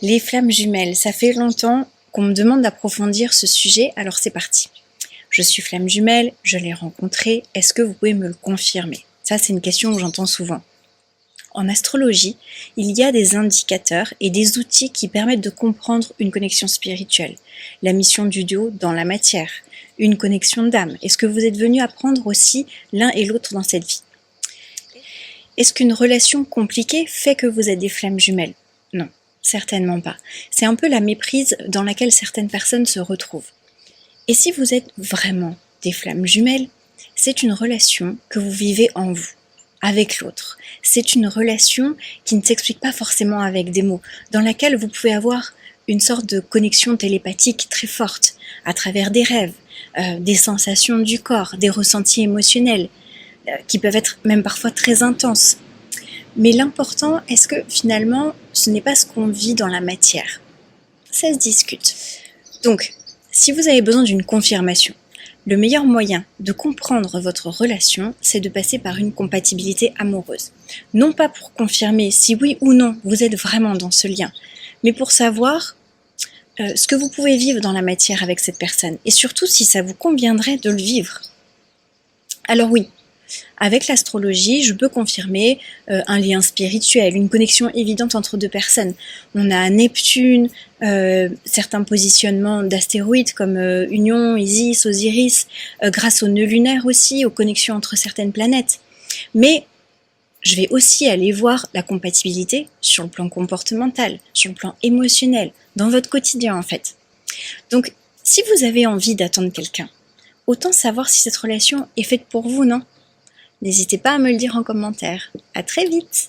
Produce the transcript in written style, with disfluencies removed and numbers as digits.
Les flammes jumelles, ça fait longtemps qu'on me demande d'approfondir ce sujet, alors c'est parti. Je suis flamme jumelle, je l'ai rencontrée, est-ce que vous pouvez me le confirmer? Ça, c'est une question que j'entends souvent. En astrologie, il y a des indicateurs et des outils qui permettent de comprendre une connexion spirituelle, la mission du duo dans la matière, une connexion d'âme. Est-ce que vous êtes venus apprendre aussi l'un et l'autre dans cette vie? Est-ce qu'une relation compliquée fait que vous êtes des flammes jumelles? Non, certainement pas. C'est un peu la méprise dans laquelle certaines personnes se retrouvent. Et si vous êtes vraiment des flammes jumelles, c'est une relation que vous vivez en vous, avec l'autre. C'est une relation qui ne s'explique pas forcément avec des mots, dans laquelle vous pouvez avoir une sorte de connexion télépathique très forte, à travers des rêves, des sensations du corps, des ressentis émotionnels, qui peuvent être même parfois très intenses. Mais l'important, est-ce que finalement, ce n'est pas ce qu'on vit dans la matière? Ça se discute. Donc, si vous avez besoin d'une confirmation, le meilleur moyen de comprendre votre relation, c'est de passer par une compatibilité amoureuse. Non pas pour confirmer si oui ou non vous êtes vraiment dans ce lien, mais pour savoir ce que vous pouvez vivre dans la matière avec cette personne, et surtout si ça vous conviendrait de le vivre. Alors oui, avec l'astrologie, je peux confirmer un lien spirituel, une connexion évidente entre deux personnes. On a Neptune, certains positionnements d'astéroïdes comme Union, Isis, Osiris, grâce aux nœuds lunaires aussi, aux connexions entre certaines planètes. Mais je vais aussi aller voir la compatibilité sur le plan comportemental, sur le plan émotionnel, dans votre quotidien en fait. Donc, si vous avez envie d'attendre quelqu'un, autant savoir si cette relation est faite pour vous, non? N'hésitez pas à me le dire en commentaire. À très vite!